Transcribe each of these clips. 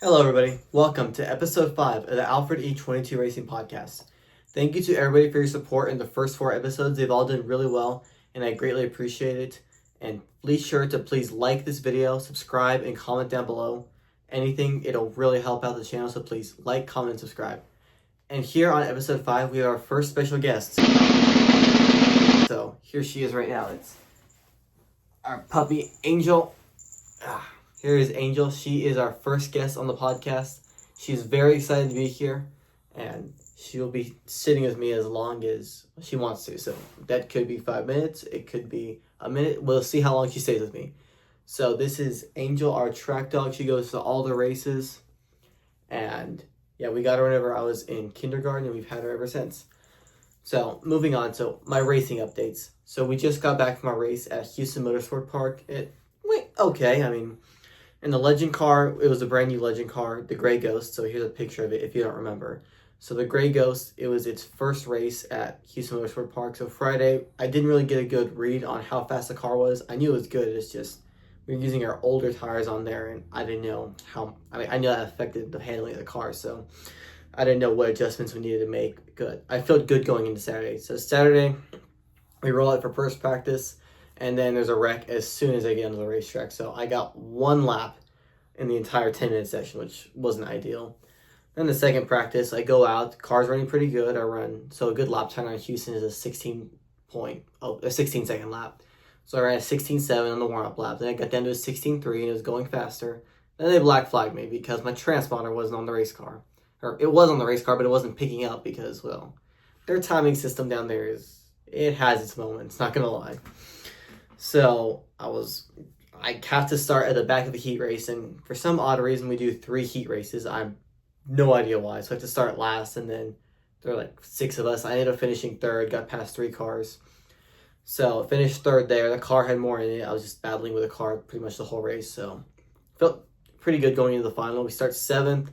Hello everybody, welcome to episode 5 of the Alfred.e22racing podcast. Thank you to everybody for your support in the first 4 episodes. They've all done really well and I greatly appreciate it. And please please like this video, subscribe, and comment down below. Anything, it'll really help out the channel, so please like, comment, and subscribe. And here on episode 5, we have our first special guest. So here she is right now. It's our puppy, Angel. Here is Angel. She is our first guest on the podcast. She's very excited to be here, and she will be sitting with me as long as she wants to. So that could be 5 minutes. It could be a minute. We'll see how long she stays with me. So this is Angel, our track dog. She goes to all the races, and yeah, we got her whenever I was in kindergarten, and we've had her ever since. So moving on. So my racing updates. So we just got back from our race at Houston Motorsport Park. It went okay. I mean, and the Legend car, it was a brand new Legend car, the Gray Ghost. So here's a picture of it if you don't remember. So the Gray Ghost, it was its first race at Houston Motorsport Park. So Friday, I didn't really get a good read on how fast the car was. I knew it was good. It's just we were using our older tires on there, and I didn't know how. I knew that affected the handling of the car. So I didn't know what adjustments we needed to make. Good. I felt good going into Saturday. So Saturday, we roll out for first practice. And then there's a wreck as soon as I get onto the racetrack. So I got 1 lap in the entire 10-minute session, which wasn't ideal. Then the second practice, I go out. Car's running pretty good. I run. So a good lap time on Houston is a 16-second lap. So I ran a 16.7 on the warm-up lap. Then I got down to a 16.3 and it was going faster. Then they black flagged me because my transponder wasn't on the race car. Or it was on the race car, but it wasn't picking up because, well, their timing system down there it has its moments, not going to lie. So I have to start at the back of the heat race, and for some odd reason we do 3 heat races. I have no idea why. So I have to start last, and then there are like 6 of us. I ended up finishing 3rd, got past 3 cars. So I finished 3rd there. The car had more in it. I was just battling with the car pretty much the whole race. So felt pretty good going into the final. We start 7th,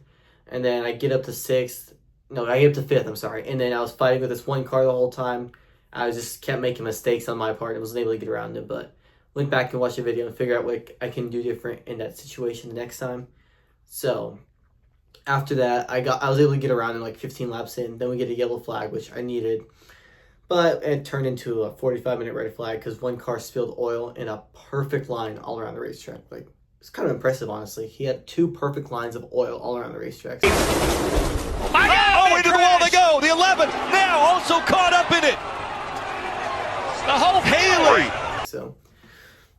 and then I get up to 6th. No, I get up to 5th, I'm sorry. And then I was fighting with this one car the whole time. I just kept making mistakes on my part and wasn't able to get around it, but went back and watched the video and figured out what I can do different in that situation the next time. So after that, I was able to get around in like 15 laps in. Then we get a yellow flag, which I needed, but it turned into a 45-minute red flag because one car spilled oil in a perfect line all around the racetrack. Like, it's kind of impressive, honestly. He had 2 perfect lines of oil all around the racetrack. Oh, into the wall they go. The 11th now also caught up in it. The whole Haley. So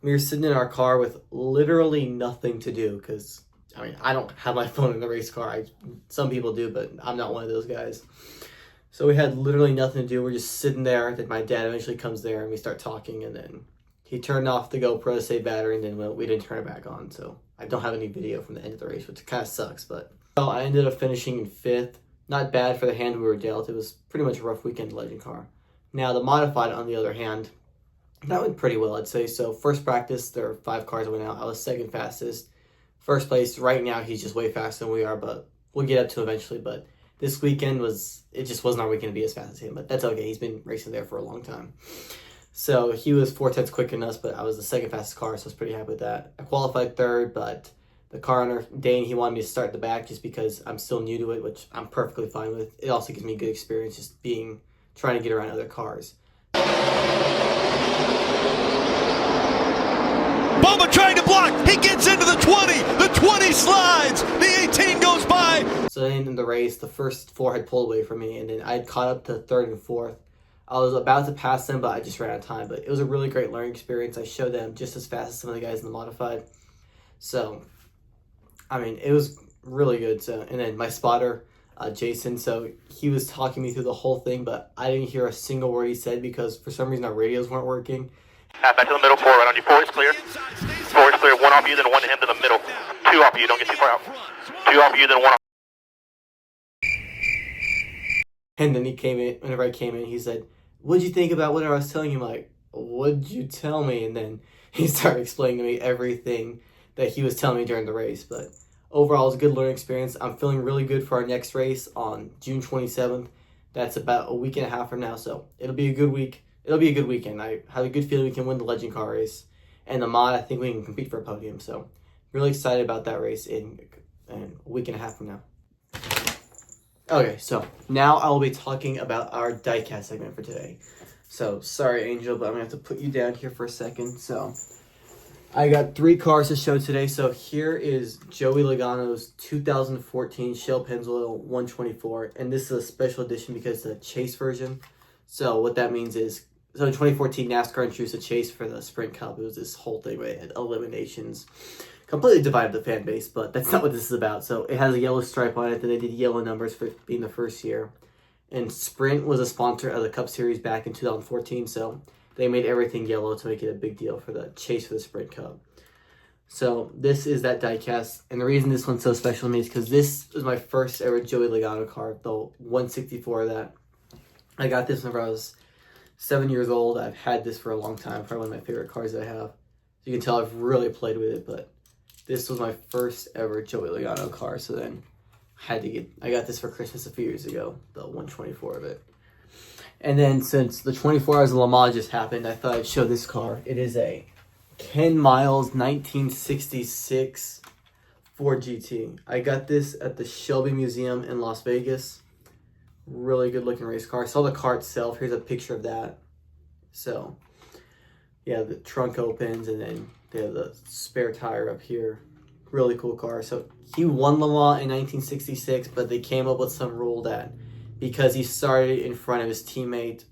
we were sitting in our car with literally nothing to do because, I mean, I don't have my phone in the race car. Some people do, but I'm not one of those guys. So we had literally nothing to do. We're just sitting there. Then my dad eventually comes there and we start talking, and then he turned off the GoPro to save battery, and then we didn't turn it back on. So I don't have any video from the end of the race, which kind of sucks. But so I ended up finishing in 5th. Not bad for the hand we were dealt. It was pretty much a rough weekend Legend car. Now, the modified, on the other hand, that went pretty well, I'd say. So, first practice, there were 5 cars that went out. I was 2nd fastest. First place, right now, he's just way faster than we are, but we'll get up to him eventually. But this weekend it just wasn't our weekend to be as fast as him, but that's okay. He's been racing there for a long time. So, he was 4/10 quicker than us, but I was the 2nd fastest car, so I was pretty happy with that. I qualified 3rd, but the car owner, Dane, he wanted me to start at the back just because I'm still new to it, which I'm perfectly fine with. It also gives me good experience just trying to get around other cars. Bubba trying to block. He gets into the 20. The 20 slides. The 18 goes by. So then in the race, the first 4 had pulled away from me, and then I had caught up to 3rd and 4th. I was about to pass them, but I just ran out of time. But it was a really great learning experience. I showed them just as fast as some of the guys in the modified. So, I mean, it was really good. So, and then my spotter, Jason, so he was talking me through the whole thing, but I didn't hear a single word he said because for some reason our radios weren't working. Back to the middle, 4 right on you. 4 is clear. 4 is clear. 1 off you, then 1 to him to the middle. 2 off you, don't get too far out. 2 off you, then 1 off. And then he came in, whenever I came in, he said, "What'd you think about whatever I was telling you?" I'm like, "What'd you tell me?" And then he started explaining to me everything that he was telling me during the race. But overall, it was a good learning experience. I'm feeling really good for our next race on June 27th. That's about a week and a half from now, so it'll be a good week. It'll be a good weekend. I have a good feeling we can win the Legend car race. And the mod, I think we can compete for a podium. So really excited about that race in in a week and a half from now. Okay, so now I will be talking about our diecast segment for today. So, sorry, Angel, but I'm going to have to put you down here for a second. So, I got 3 cars to show today. So, here is Joey Logano's 2014 Shell Pennzoil 124. And this is a special edition because it's a chase version. So, what that means is, so in 2014, NASCAR introduced a chase for the Sprint Cup. It was this whole thing where it had eliminations. Completely divided the fan base, but that's not what this is about. So it has a yellow stripe on it, and they did yellow numbers for being the first year. And Sprint was a sponsor of the Cup Series back in 2014, so they made everything yellow to make it a big deal for the chase for the Sprint Cup. So this is that diecast, and the reason this one's so special to me is because this was my first ever Joey Logano car, the 164 of that. I got this whenever I was 7 years old. I've had this for a long time, probably one of my favorite cars that I have. So you can tell I've really played with it, but this was my first ever Joey Logano car, so then I got this for Christmas a few years ago, the 124 of it. And then since the 24 Hours of Le Mans just happened, I thought I'd show this car. It is a Ken Miles 1966 Ford GT. I got this at the Shelby Museum in Las Vegas. Really good looking race car. I saw the car itself. Here's a picture of that. So, yeah, the trunk opens and then they have the spare tire up here. Really cool car. So he won Le Mans in 1966, but they came up with some rule that because he started in front of his teammate,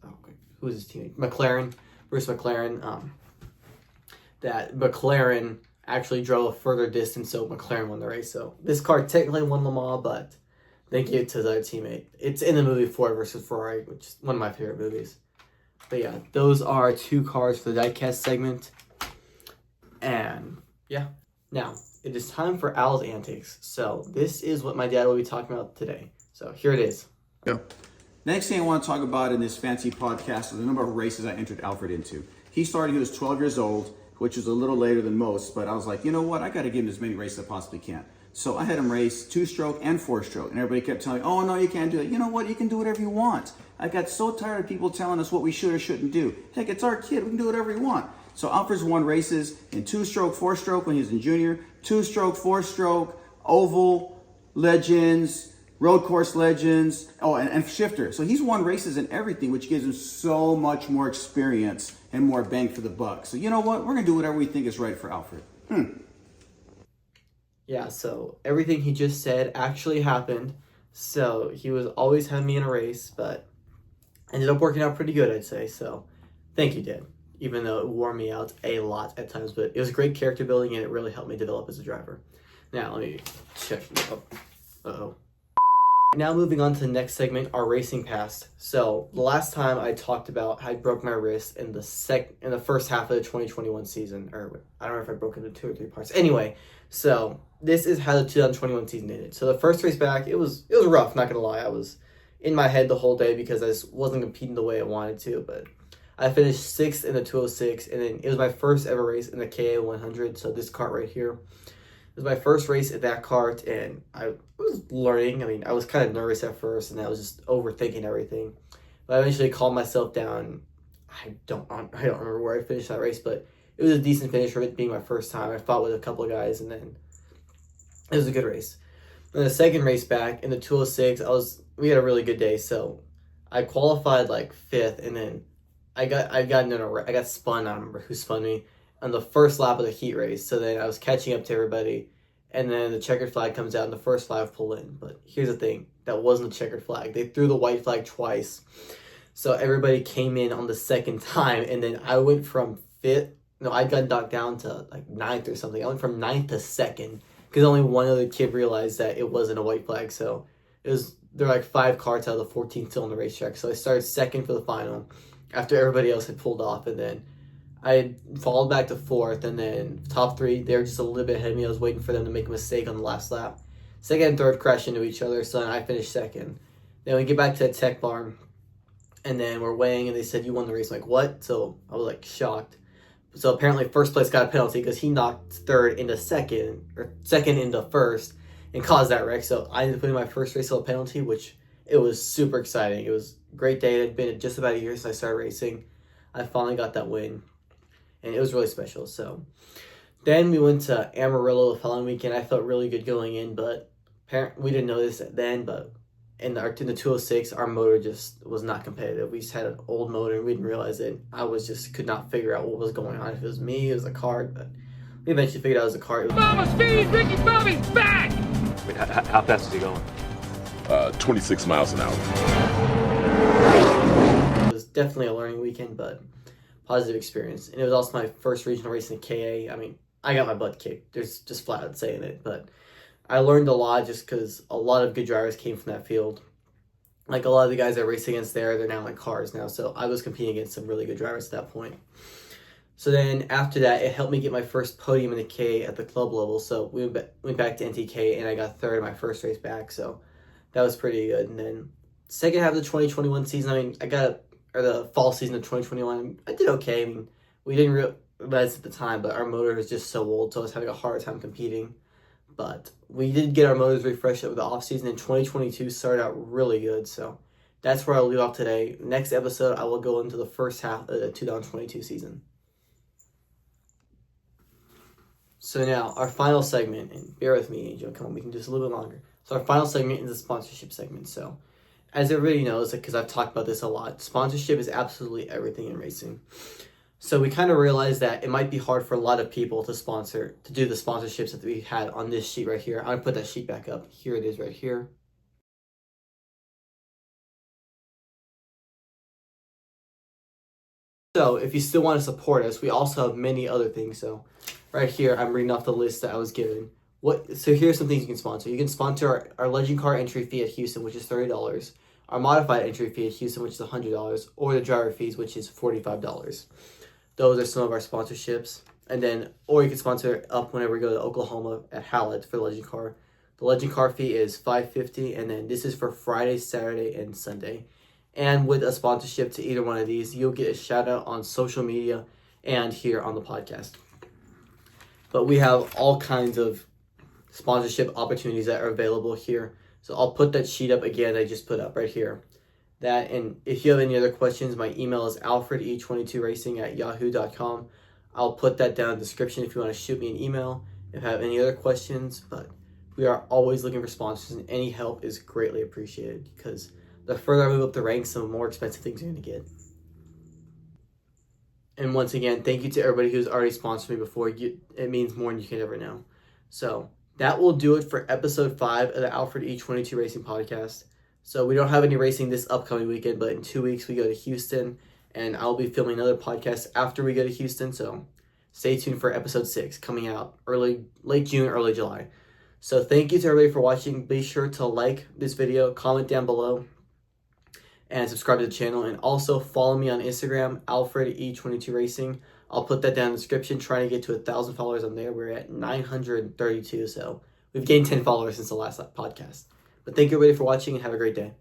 who was his teammate? McLaren, Bruce McLaren, that McLaren actually drove a further distance, so McLaren won the race. So this car technically won Le Mans, but they gave it to his other teammate. It's in the movie Ford versus Ferrari, which is one of my favorite movies. But yeah, those are 2 cars for the diecast segment. And yeah, now it is time for Al's antics. So this is what my dad will be talking about today. So here it is. Yeah. Next thing I want to talk about in this fancy podcast is the number of races I entered Alfred into. He was 12 years old, which is a little later than most, but I was like, you know what? I got to give him as many races as I possibly can. So I had him race 2-stroke and 4-stroke, and everybody kept telling me, oh, no, you can't do it. You know what? You can do whatever you want. I got so tired of people telling us what we should or shouldn't do. Heck, it's our kid. We can do whatever we want. So Alfred's won races in 2-stroke, 4-stroke when he was in junior, 2-stroke, 4-stroke, oval, legends, road course legends, and shifter. So he's won races in everything, which gives him so much more experience and more bang for the buck. So you know what? We're going to do whatever we think is right for Alfred. Yeah, so everything he just said actually happened. So he was always having me in a race, but ended up working out pretty good, I'd say. So thank you, Dad. Even though it wore me out a lot at times, but it was great character building and it really helped me develop as a driver. Now, let me check. Now moving on to the next segment, our racing past. So the last time I talked about how I broke my wrist in the first half of the 2021 season, or I don't know if I broke it into 2 or 3 parts. Anyway, so this is how the 2021 season ended. So the first race back, it was rough, not gonna lie. I was in my head the whole day because I just wasn't competing the way I wanted to, but I finished 6th in the 206, and then it was my first ever race in the KA 100, so this kart right here. It was my first race at that kart, and I was learning. I mean, I was kind of nervous at first, and I was just overthinking everything. But I eventually calmed myself down. I don't remember where I finished that race, but it was a decent finish for it being my first time. I fought with a couple of guys, and then it was a good race. Then the second race back in the 206, we had a really good day, so I qualified like 5th, and then I got spun. I don't remember who spun me on the first lap of the heat race. So then I was catching up to everybody, and then the checkered flag comes out, and the first flag pull in. But here's the thing: that wasn't a checkered flag. They threw the white flag twice, so everybody came in on the second time, and then I went from 5th. No, I got knocked down to like 9th or something. I went from 9th to 2nd because only one other kid realized that it wasn't a white flag. So there were like 5 carts out of the 14 still on the racetrack. So I started 2nd for the final, after everybody else had pulled off, and then I followed back to 4th, and then top 3, they were just a little bit ahead of me. I was waiting for them to make a mistake on the last lap. 2nd and 3rd crashed into each other, so then I finished 2nd. Then we get back to the tech barn, and then we're weighing, and they said, you won the race. I'm like, what? So I was like shocked. So apparently first place got a penalty because he knocked 3rd into 2nd, or 2nd into 1st, and caused that wreck. So I ended up putting my first race on a penalty, which it was super exciting. It was a great day. It had been just about a year since I started racing. I finally got that win, and it was really special. So Then we went to Amarillo the following weekend. I felt really good going in, but we didn't know this then, but in the 206, our motor just was not competitive. We just had an old motor, and we didn't realize it. Could not figure out what was going on. If it was me, it was a cart, but we eventually figured out it was a cart. Mama speed, Ricky Bobby's back! Wait, how fast is he going? 26 miles an hour. It was definitely a learning weekend, but positive experience. And it was also my first regional race in KA. I mean, I got my butt kicked. There's just flat out saying it, but I learned a lot just because a lot of good drivers came from that field. Like a lot of the guys I raced against there, they're now in cars now. So I was competing against some really good drivers at that point. So then after that, it helped me get my first podium in the K at the club level. So we went back to NTK, and I got third in my first race back. So that was pretty good. And then second half of the 2021 season, I mean, the fall season of 2021, I did okay. I mean, we didn't realize at the time, but our motor was just so old, so I was having a hard time competing. But we did get our motors refreshed over the offseason, and 2022 started out really good. So that's where I'll leave off today. Next episode, I will go into the first half of the 2022 season. So now, our final segment, and bear with me, Angel, come on, we can do this a little bit longer. So our final segment is the sponsorship segment. So as everybody knows, because I've talked about this a lot, sponsorship is absolutely everything in racing. So we kind of realized that it might be hard for a lot of people to do the sponsorships that we had on this sheet right here. I'm going to put that sheet back up. Here it is right here. So if you still want to support us, we also have many other things. So right here, I'm reading off the list that I was given. So here's some things you can sponsor. You can sponsor our Legend Car entry fee at Houston, which is $30. Our modified entry fee at Houston, which is $100. Or the driver fees, which is $45. Those are some of our sponsorships. And then, or you can sponsor up whenever we go to Oklahoma at Hallett for the Legend Car. The Legend Car fee is $5.50, and then this is for Friday, Saturday, and Sunday. And with a sponsorship to either one of these, you'll get a shout out on social media and here on the podcast. But we have all kinds of sponsorship opportunities that are available here. So I'll put that sheet up again I just put up right here. That, and if you have any other questions, my email is Alfred.e22racing@yahoo.com. I'll put that down in the description if you want to shoot me an email if you have any other questions. But we are always looking for sponsors, and any help is greatly appreciated because the further I move up the ranks, the more expensive things are going to get. And once again, thank you to everybody who's already sponsored me before. It means more than you can ever know. So that will do it for episode 5 of the Alfred.e22 Racing podcast. So we don't have any racing this upcoming weekend, but in 2 weeks we go to Houston, and I'll be filming another podcast after we go to Houston. So stay tuned for episode 6 coming out late June, early July. So thank you to everybody for watching. Be sure to like this video, comment down below, and subscribe to the channel. And also follow me on Instagram, Alfred.e22racing. I'll put that down in the description. Trying to get to 1,000 followers on there. We're at 932, so we've gained 10 followers since the last podcast. But thank you everybody for watching, and have a great day.